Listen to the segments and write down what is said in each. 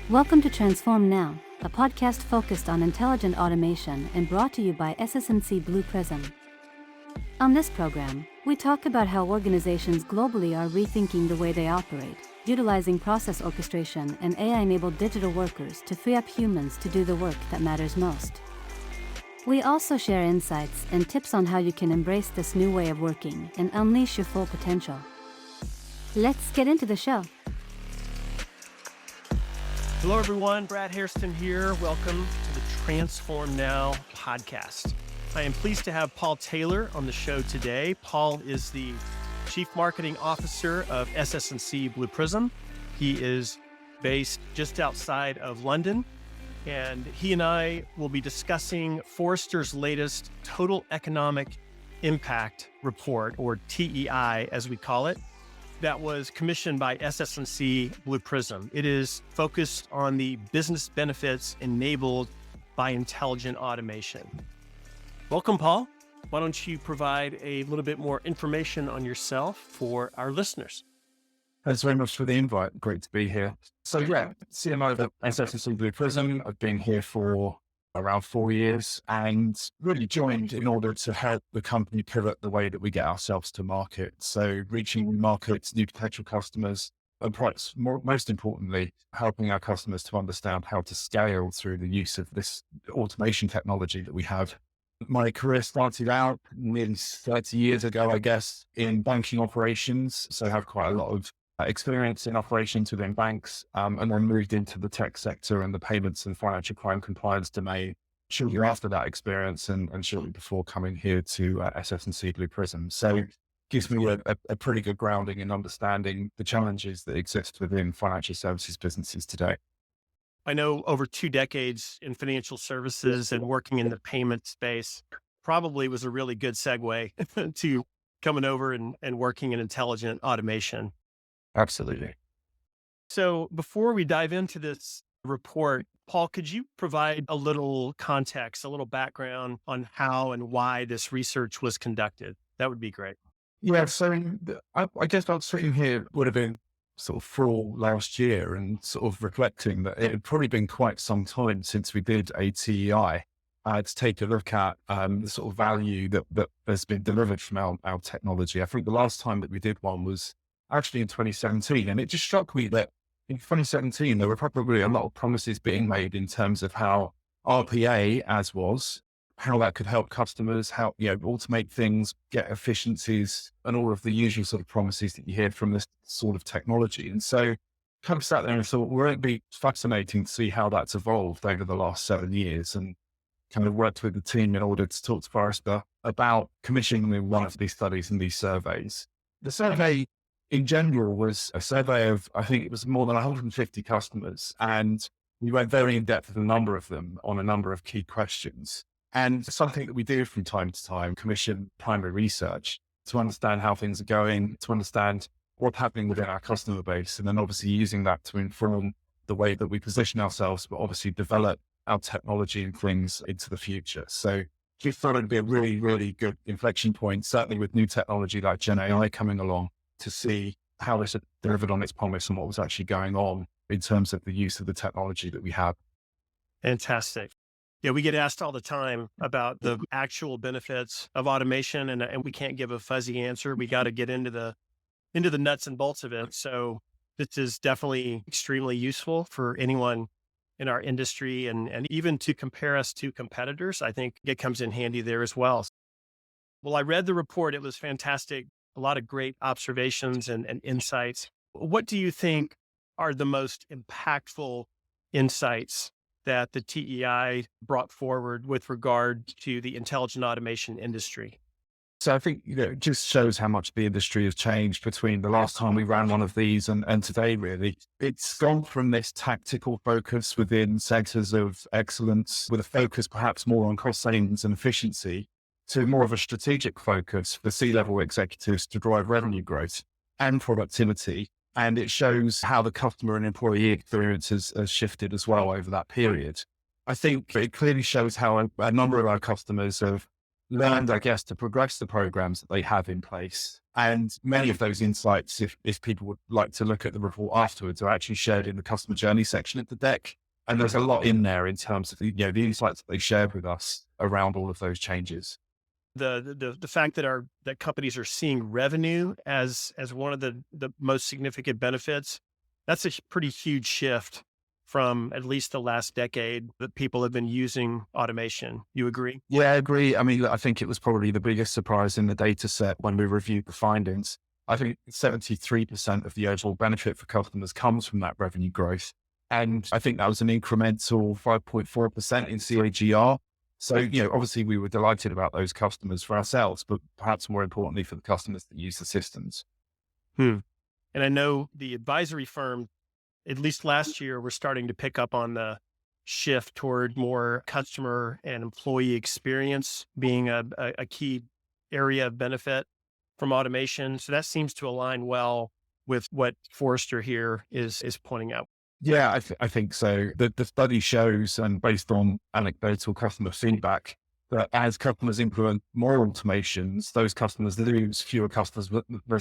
Welcome to Transform Now, a podcast focused on intelligent automation and brought to you by SS&C Blue Prism. On this program, we talk about how organizations globally are rethinking the way they operate, utilizing process orchestration and AI-enabled digital workers to free up humans to do the work that matters most. We also share insights and tips on how you can embrace this new way of working and unleash your full potential. Let's get into the show. Hello, everyone. Brad Hairston here. Welcome to the Transform Now podcast. I am pleased to have Paul Taylor on the show today. Paul is the Chief Marketing Officer of SS&C Blue Prism. He is based just outside of London, and he and I will be discussing Forrester's latest Total Economic Impact report, or TEI as we call it, that was commissioned by SS&C Blue Prism. It is focused on the business benefits enabled by intelligent automation. Welcome, Paul. Why don't you provide a little bit more information on yourself for our listeners? Thanks very much for the invite. Great to be here. So CMO of SS&C Blue Prism. I've been here for around 4 years and really joined in order to help the company pivot the way that we get ourselves to market. So reaching new markets, new potential customers, and perhaps most importantly, helping our customers to understand how to scale through the use of this automation technology that we have. My career started out nearly 30 years ago, I guess, in banking operations. So I have quite a lot of experience in operations within banks, and then moved into the tech sector and the payments and financial crime compliance domain shortly after that experience and shortly before coming here to SS&C Blue Prism. So it gives me a pretty good grounding in understanding the challenges that exist within financial services businesses today. I know over 2 decades in financial services and working in the payment space probably was a really good segue to coming over and working in intelligent automation. Absolutely. So before we dive into this report, Paul, could you provide a little context, a little background on how and why this research was conducted? That would be great. Yeah, so I guess I was sitting here would have been sort of fall last year and sort of reflecting that it had probably been quite some time since we did a TEI to take a look at the sort of value that has been delivered from our technology. I think the last time that we did one was actually in 2017. And it just struck me that in 2017, there were probably a lot of promises being made in terms of how RPA how that could help customers, how, automate things, get efficiencies and all of the usual sort of promises that you hear from this sort of technology. And so kind of sat there and thought, well, it'd be fascinating to see how that's evolved over the last 7 years, and kind of worked with the team in order to talk to Forrester about commissioning one of these studies and these surveys. The survey in general was a survey of, I think it was more than 150 customers. And we went very in depth with a number of them on a number of key questions. And something that we do from time to time, commission primary research to understand how things are going, to understand what's happening within our customer base. And then obviously using that to inform the way that we position ourselves, but obviously develop our technology and things into the future. So we thought it'd be a really, really good inflection point, certainly with new technology like Gen AI coming along, to see how this had delivered on its promise and what was actually going on in terms of the use of the technology that we have. Fantastic. Yeah, we get asked all the time about the actual benefits of automation, and we can't give a fuzzy answer. We got to get into the nuts and bolts of it. So this is definitely extremely useful for anyone in our industry, and even to compare us to competitors. I think it comes in handy there as well. Well, I read the report. It was fantastic. A lot of great observations and insights. What do you think are the most impactful insights that the TEI brought forward with regard to the intelligent automation industry? So I think, it just shows how much the industry has changed between the last time we ran one of these and today, really. It's gone from this tactical focus within centers of excellence with a focus perhaps more on cost savings and efficiency, to more of a strategic focus for C-level executives to drive revenue growth and productivity. And it shows how the customer and employee experience has shifted as well over that period. I think it clearly shows how a number of our customers have learned, I guess, to progress the programs that they have in place. And many of those insights, if people would like to look at the report afterwards, are actually shared in the customer journey section of the deck. And there's a lot in there in terms of the insights that they shared with us around all of those changes. The fact that companies are seeing revenue as one of the most significant benefits, that's a pretty huge shift from at least the last decade that people have been using automation. You agree? Yeah, I agree. I mean, I think it was probably the biggest surprise in the data set when we reviewed the findings. I think 73% of the overall benefit for customers comes from that revenue growth. And I think that was an incremental 5.4% in CAGR. So, obviously we were delighted about those customers for ourselves, but perhaps more importantly for the customers that use the systems. And I know the advisory firm, at least last year, we're starting to pick up on the shift toward more customer and employee experience being a key area of benefit from automation. So that seems to align well with what Forrester here is pointing out. Yeah, I think so. The study shows, and based on anecdotal customer feedback, that as customers implement more automations, those customers lose fewer customers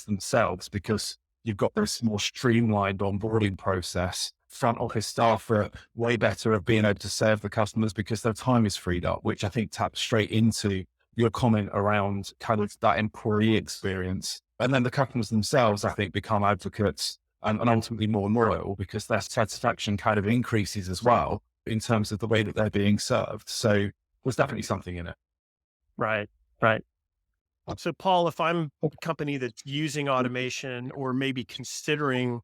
themselves, because you've got this more streamlined onboarding process. Front office staff are way better at being able to serve the customers because their time is freed up, which I think taps straight into your comment around kind of that employee experience. And then the customers themselves, I think, become advocates and ultimately more loyal because their satisfaction kind of increases as well in terms of the way that they're being served. So there's definitely something in it. Right. So Paul, if I'm a company that's using automation or maybe considering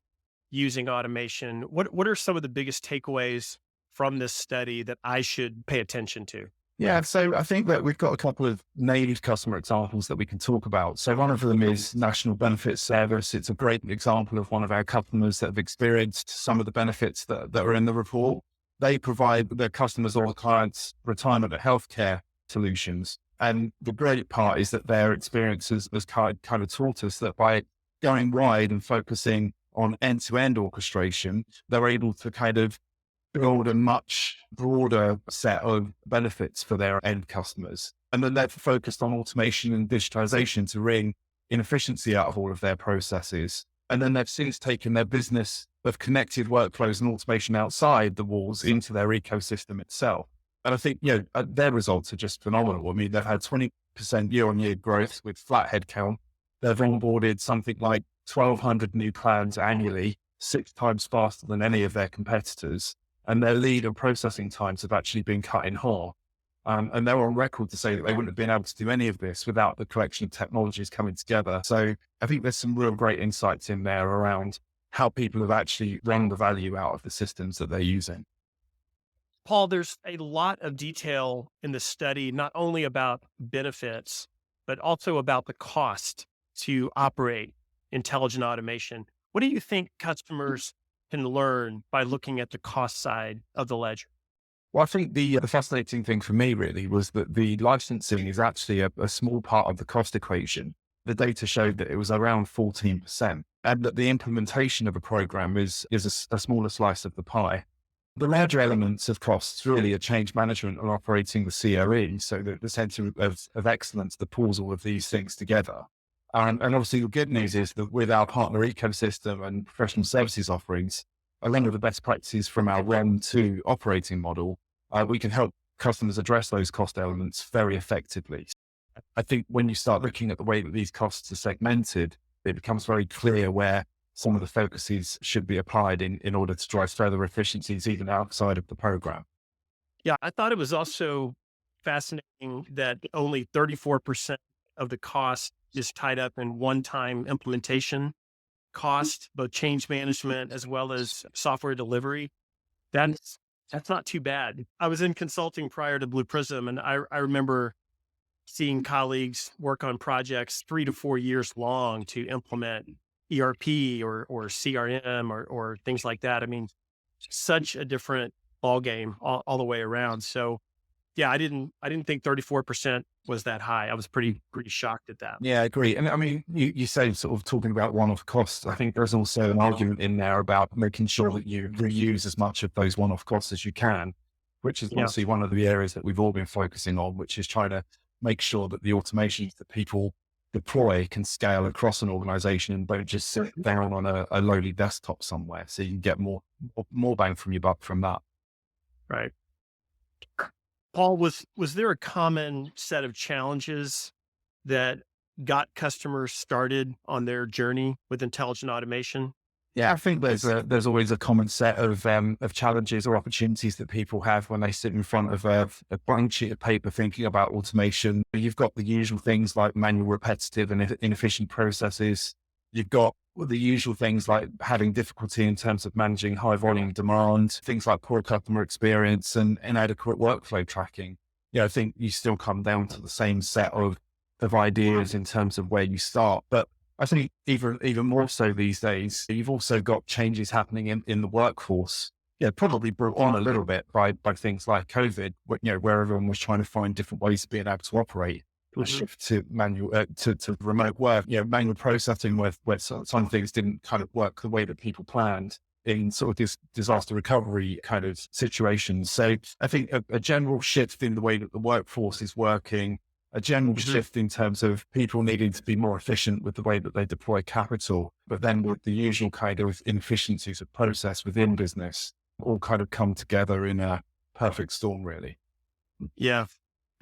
using automation, what are some of the biggest takeaways from this study that I should pay attention to? Yeah, so I think that we've got a couple of named customer examples that we can talk about. So one of them is National Benefits Service. It's a great example of one of our customers that have experienced some of the benefits that are in the report. They provide their customers or clients retirement and healthcare solutions. And the great part is that their experiences has kind of taught us that by going wide and focusing on end-to-end orchestration, they're able to kind of build a much broader set of benefits for their end customers. And then they're focused on automation and digitization to wring inefficiency out of all of their processes. And then they've since taken their business of connected workflows and automation outside the walls into their ecosystem itself. And I think, their results are just phenomenal. I mean, they've had 20% year-on-year growth with flat headcount. They've onboarded something like 1,200 new plans annually, 6 times faster than any of their competitors. And their lead and processing times have actually been cut in half. And they're on record to say that they wouldn't have been able to do any of this without the collection of technologies coming together. So I think there's some real great insights in there around how people have actually wrung the value out of the systems that they're using. Paul, there's a lot of detail in the study, not only about benefits, but also about the cost to operate intelligent automation. What do you think customers can learn by looking at the cost side of the ledger? Well, I think the fascinating thing for me really was that the licensing is actually a small part of the cost equation. The data showed that it was around 14%, and that the implementation of a program is a smaller slice of the pie. The larger elements of costs really are change management and operating the COE, so the center of excellence that pulls all of these things together. And obviously the good news is that with our partner ecosystem and professional services offerings, a lot of the best practices from our REM to operating model, we can help customers address those cost elements very effectively. I think when you start looking at the way that these costs are segmented, it becomes very clear where some of the focuses should be applied in order to drive further efficiencies even outside of the program. Yeah, I thought it was also fascinating that only 34% of the cost is tied up in one-time implementation cost, both change management as well as software delivery. That's not too bad. I was in consulting prior to Blue Prism, and I remember seeing colleagues work on projects 3 to 4 years long to implement ERP or CRM or things like that. I mean, such a different ballgame all the way around. So yeah, I didn't think 34% was that high. I was pretty shocked at that. Yeah, I agree. And I mean, you say sort of talking about one-off costs. I think there's also an argument in there about making sure that you reuse as much of those one-off costs as you can, which is obviously one of the areas that we've all been focusing on, which is trying to make sure that the automations that people deploy can scale across an organization and don't just sit down on a lowly desktop somewhere. So you can get more bang from your buck from that. Right. Paul, was there a common set of challenges that got customers started on their journey with intelligent automation? Yeah, I think there's always a common set of challenges or opportunities that people have when they sit in front of a blank sheet of paper thinking about automation. You've got the usual things like manual, repetitive, and inefficient processes. You've got the usual things like having difficulty in terms of managing high volume demand, things like poor customer experience and inadequate workflow tracking. I think you still come down to the same set of ideas in terms of where you start. But I think even more so these days, you've also got changes happening in the workforce. Probably brought on a little bit by things like COVID, where everyone was trying to find different ways of being able to operate. A shift to manual to remote work, manual processing where some things didn't kind of work the way that people planned in sort of this disaster recovery kind of situations. So I think a general shift in the way that the workforce is working, a general shift in terms of people needing to be more efficient with the way that they deploy capital, but then with the usual kind of inefficiencies of process within business all kind of come together in a perfect storm, really. Yeah,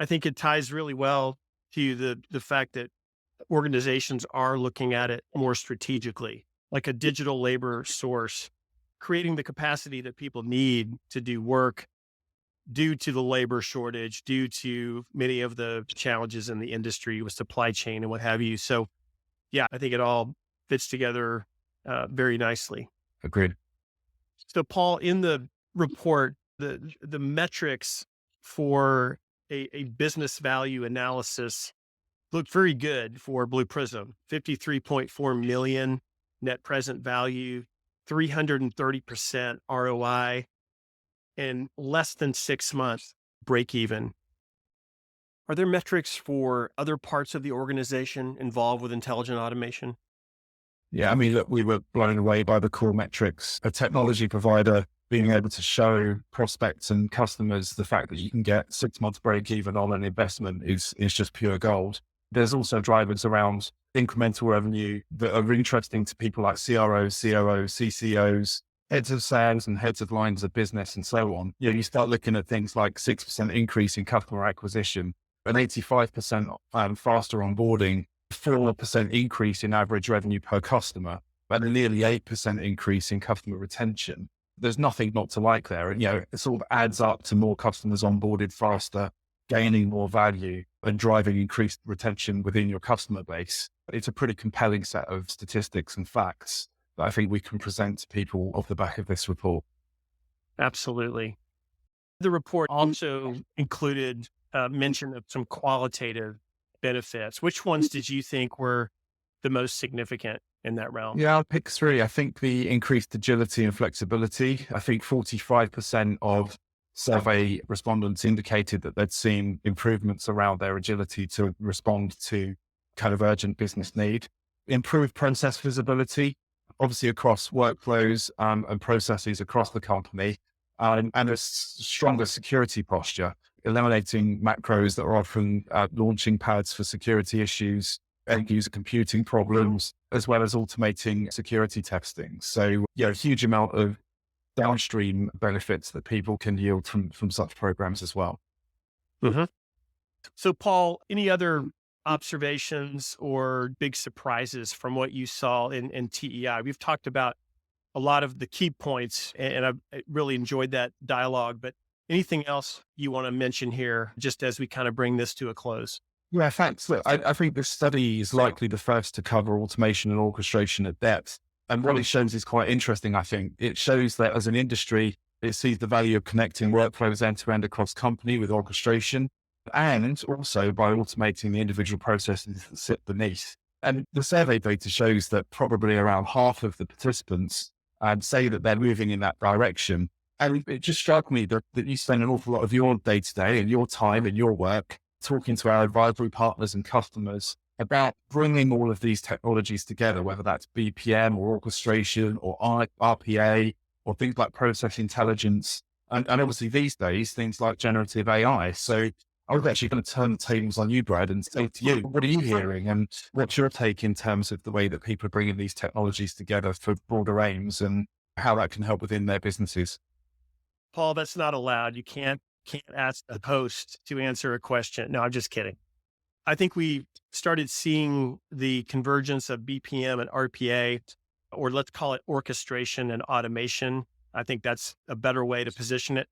I think it ties really well to the fact that organizations are looking at it more strategically, like a digital labor source, creating the capacity that people need to do work due to the labor shortage, due to many of the challenges in the industry with supply chain and what have you. So yeah, I think it all fits together very nicely. Agreed. So Paul, in the report, the metrics for a business value analysis looked very good for Blue Prism. 53.4 million net present value, 330% ROI, and less than 6 months break even. Are there metrics for other parts of the organization involved with intelligent automation? Yeah, I mean, look, we were blown away by the core metrics. A technology provider being able to show prospects and customers the fact that you can get 6 months break even on an investment is just pure gold. There's also drivers around incremental revenue that are interesting to people like CROs, COOs, CCOs, heads of sales and heads of lines of business and so on. You start looking at things like 6% increase in customer acquisition, an 85% faster onboarding, 4% increase in average revenue per customer, and a nearly 8% increase in customer retention. There's nothing not to like there. And, it sort of adds up to more customers onboarded faster, gaining more value and driving increased retention within your customer base. It's a pretty compelling set of statistics and facts that I think we can present to people off the back of this report. Absolutely. The report also included mention of some qualitative benefits. Which ones did you think were the most significant in that realm? Yeah, I'll pick three. I think the increased agility and flexibility. I think 45% of survey respondents indicated that they'd seen improvements around their agility to respond to kind of urgent business need. Improved process visibility, obviously across workflows and processes across the company, and a stronger security posture, eliminating macros that are often launching pads for security issues, end user computing problems, as well as automating security testing. So, a huge amount of downstream benefits that people can yield from such programs as well. Mm-hmm. So, Paul, any other observations or big surprises from what you saw in TEI? We've talked about a lot of the key points, and I really enjoyed that dialogue, but anything else you want to mention here, just as we kind of bring this to a close? Yeah, thanks. Look, I think this study is likely the first to cover automation and orchestration at depth. And what it shows is quite interesting, I think. It shows that as an industry, it sees the value of connecting workflows end-to-end across company with orchestration, and also by automating the individual processes that sit beneath. And the survey data shows that probably around half of the participants say that they're moving in that direction. And it just struck me that you spend an awful lot of your day-to-day and your time and your work talking to our advisory partners and customers about bringing all of these technologies together, whether that's BPM or orchestration or RPA or things like process intelligence. And obviously these days, things like generative AI. So I was actually going to turn the tables on you, Brad, and say to you, what are you hearing? And what's your take in terms of the way that people are bringing these technologies together for broader aims and how that can help within their businesses? Paul, that's not allowed. You can't ask a host to answer a question. No, I'm just kidding. I think we started seeing the convergence of BPM and RPA, or let's call it orchestration and automation. I think that's a better way to position it.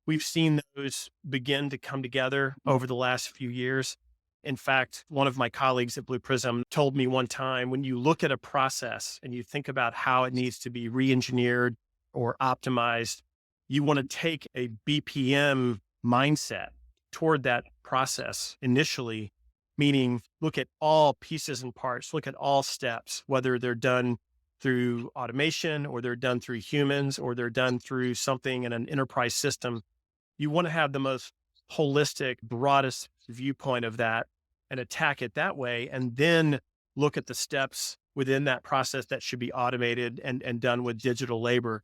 We've seen those begin to come together over the last few years. In fact, one of my colleagues at Blue Prism told me one time, when you look at a process and you think about how it needs to be re-engineered or optimized, you want to take a BPM mindset toward that process initially, meaning look at all pieces and parts, look at all steps, whether they're done through automation or they're done through humans or they're done through something in an enterprise system. You want to have the most holistic, broadest viewpoint of that and attack it that way, and then look at the steps within that process that should be automated and done with digital labor.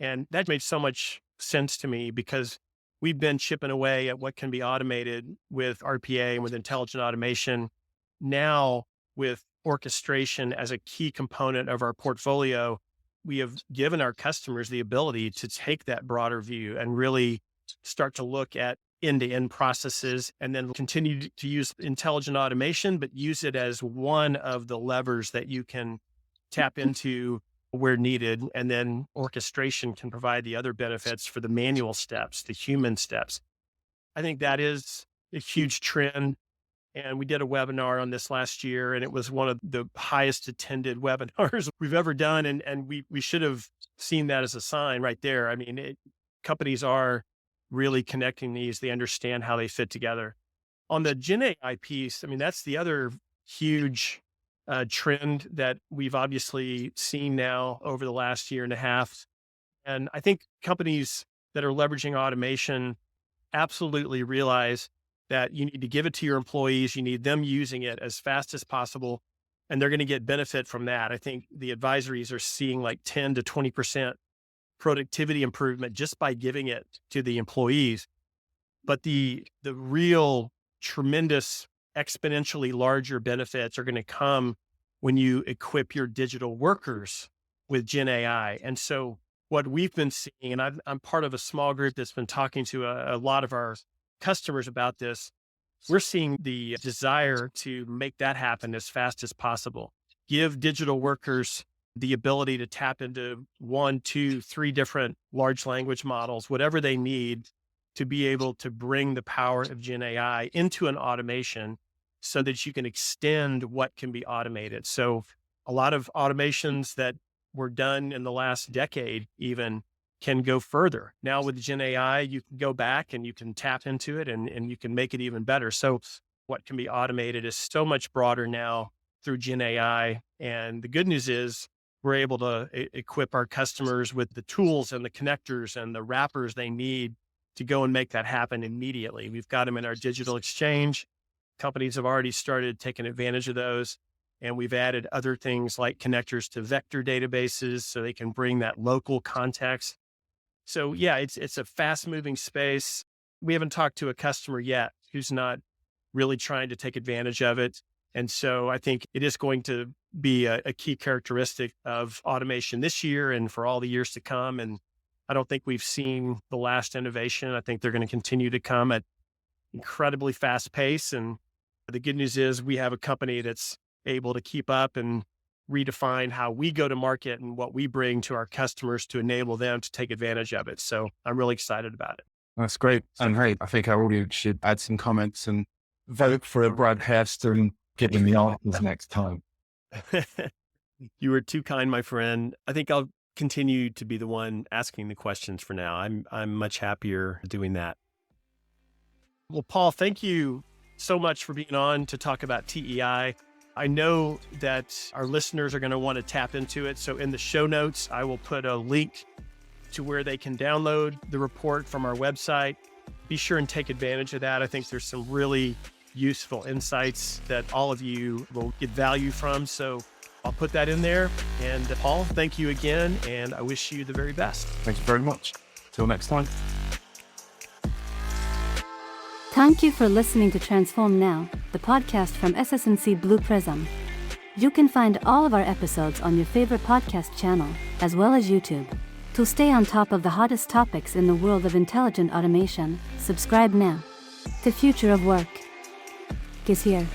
And that made so much sense to me because we've been chipping away at what can be automated with RPA and with intelligent automation. Now, with orchestration as a key component of our portfolio, we have given our customers the ability to take that broader view and really start to look at end-to-end processes and then continue to use intelligent automation, but use it as one of the levers that you can tap into where needed. And then orchestration can provide the other benefits for the manual steps, the human steps. I think that is a huge trend. And we did a webinar on this last year, and it was one of the highest attended webinars we've ever done. And we should have seen that as a sign right there. I mean, companies are really connecting these. They understand how they fit together. On the Gen AI piece, I mean, that's the other huge trend that we've obviously seen now over the last year and a half. And I think companies that are leveraging automation absolutely realize that you need to give it to your employees. You need them using it as fast as possible, and they're going to get benefit from that. I think the advisories are seeing like 10 to 20% productivity improvement just by giving it to the employees. But the real tremendous, exponentially larger benefits are going to come when you equip your digital workers with Gen AI. And so what we've been seeing, and I'm part of a small group that's been talking to a lot of our customers about this, we're seeing the desire to make that happen as fast as possible. Give digital workers the ability to tap into 1, 2, 3 different large language models, whatever they need to be able to bring the power of Gen AI into an automation so that you can extend what can be automated. So a lot of automations that were done in the last decade even can go further. Now with Gen AI, you can go back and you can tap into it and you can make it even better. So what can be automated is so much broader now through Gen AI. And the good news is we're able to equip our customers with the tools and the connectors and the wrappers they need to go and make that happen immediately. We've got them in our digital exchange. Companies have already started taking advantage of those. And we've added other things like connectors to vector databases so they can bring that local context. So yeah, it's a fast moving space. We haven't talked to a customer yet who's not really trying to take advantage of it. And so I think it is going to be a key characteristic of automation this year and for all the years to come. And I don't think we've seen the last innovation. I think they're going to continue to come at incredibly fast pace. And the good news is we have a company that's able to keep up and redefine how we go to market and what we bring to our customers to enable them to take advantage of it. So I'm really excited about it. That's great. And hey, I think our audience should add some comments and vote for a Brad Hairston getting the answers next time. You were too kind, my friend. I think I'll continue to be the one asking the questions for now. I'm much happier doing that. Well, Paul, thank you so much for being on to talk about TEI. I know that our listeners are going to want to tap into it. So in the show notes, I will put a link to where they can download the report from our website. Be sure and take advantage of that. I think there's some really useful insights that all of you will get value from. So I'll put that in there. And Paul, thank you again. And I wish you the very best. Thank you very much. Till next time. Thank you for listening to Transform Now, the podcast from SS&C Blue Prism. You can find all of our episodes on your favorite podcast channel, as well as YouTube. To stay on top of the hottest topics in the world of intelligent automation, subscribe now. The future of work is here.